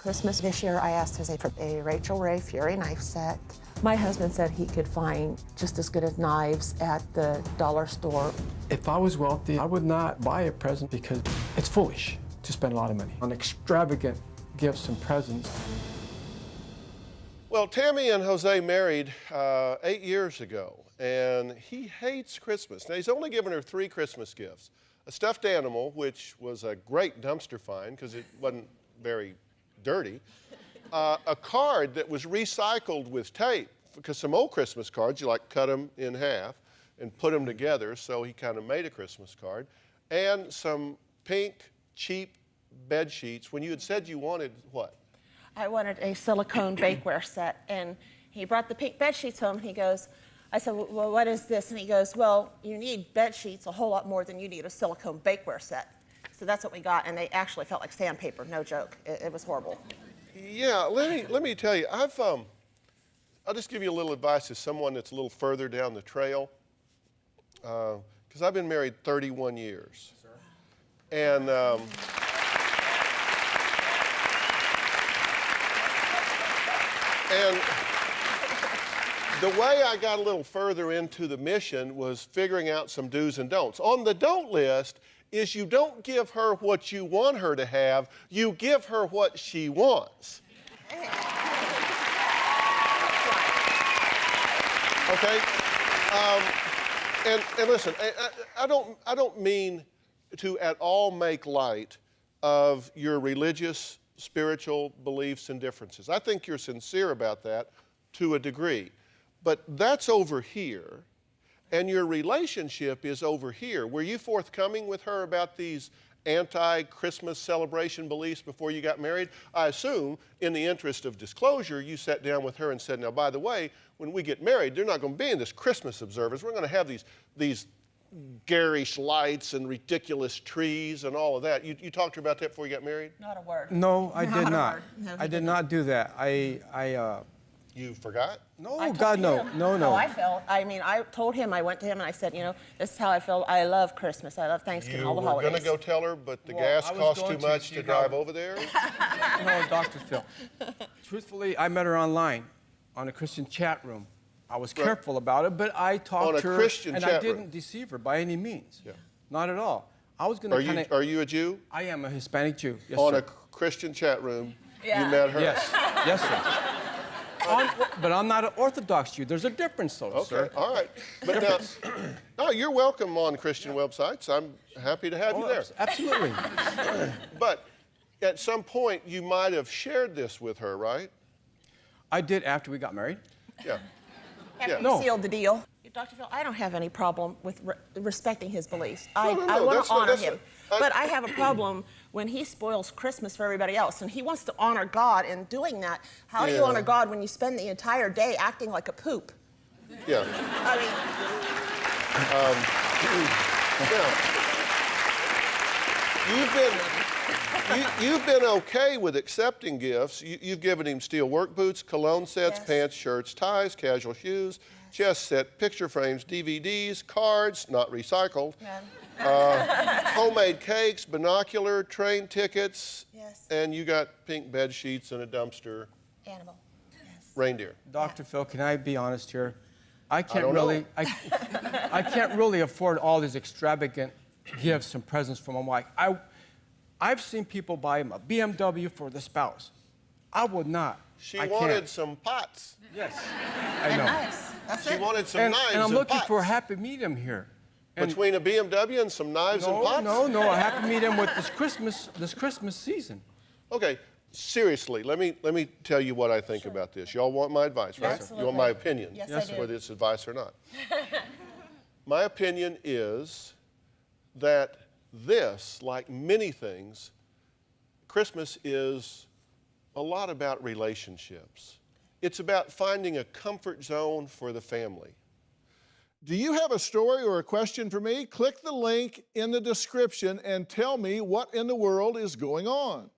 Christmas this year, I asked Jose for a Rachel Ray Fury knife set. My husband said he could find just as good as knives at the dollar store. If I was wealthy, I would not buy a present because it's foolish to spend a lot of money on extravagant gifts and presents. Well, Tammy and Jose married 8 years ago, and he hates Christmas. Now, he's only given her 3 Christmas gifts. A stuffed animal, which was a great dumpster find because it wasn't very dirty. A card that was recycled with tape, because some old Christmas cards, you like cut them in half and put them together, so he kind of made a Christmas card. And some pink, cheap bed sheets when you had said you wanted what? I wanted a silicone bakeware set, and he brought the pink bed sheets home, and he goes, I said, well, what is this? And he goes, well, you need bed sheets a whole lot more than you need a silicone bakeware set. So that's what we got, and they actually felt like sandpaper, no joke. It was horrible. Yeah, let me tell you, I'll just give you a little advice as someone that's a little further down the trail, because I've been married 31 years. Sir. And the way I got a little further into the mission was figuring out some do's and don'ts. On the don't list is you don't give her what you want her to have, you give her what she wants. Okay? And listen, I don't mean to at all make light of your religious, spiritual beliefs and differences. I think you're sincere about that to a degree. But that's over here, and your relationship is over here. Were you forthcoming with her about these anti-Christmas celebration beliefs before you got married? I assume, in the interest of disclosure, you sat down with her and said, now, by the way, when we get married, they're not going to be in this Christmas observance. We're going to have these garish lights and ridiculous trees and all of that. You talked to her about that before you got married? Not a word. No, I did not. No, I did not do that. You forgot? No, God, no. No, I told him, I went to him and I said, you know, this is how I feel. I love Christmas. I love Thanksgiving, all the holidays. You were going to go tell her, but the gas cost too much to drive over there? No, Dr. Phil. Truthfully, I met her online on a Christian chat room. I was careful about it, but I talked to her, and I didn't deceive her by any means. Yeah. Not at all. I was going to Are you a Jew? I am a Hispanic Jew, yes, on sir. a Christian chat room, yeah. You met her? Yes, yes, sir. But I'm not an Orthodox Jew. There's a difference, though, sir. Okay, all right. But now, no, you're welcome on Christian websites. I'm happy to have you there. Absolutely. But at some point, you might have shared this with her, right? I did after we got married. Yeah. After you sealed the deal. Dr. Phil, I don't have any problem with respecting his beliefs. I want to honor him. But I have a problem when he spoils Christmas for everybody else, and he wants to honor God in doing that. How do you honor God when you spend the entire day acting like a poop? Yeah. I mean, you've been okay with accepting gifts. You've given him steel work boots, cologne sets, pants, shirts, ties, casual shoes, chess set, picture frames, DVDs, cards, not recycled, homemade cakes, binocular, train tickets, and you got pink bed sheets and a dumpster. Animal. Reindeer. Dr. Phil, can I be honest here? I can't really afford all these extravagant gifts and presents for my wife. I've seen people buy a BMW for the spouse. I would not. She wanted some pots. Yes, I know. Nice. She wanted some knives and I'm looking pots. for a happy medium here. Between a BMW and some knives and pots? No, a happy medium with this Christmas season. Okay, seriously, let me tell you what I think about this. Y'all want my advice, right? Absolutely. You want my opinion? Yes, I do. Whether it's advice or not. My opinion is that this, like many things, Christmas is a lot about relationships. It's about finding a comfort zone for the family. Do you have a story or a question for me? Click the link in the description and tell me what in the world is going on.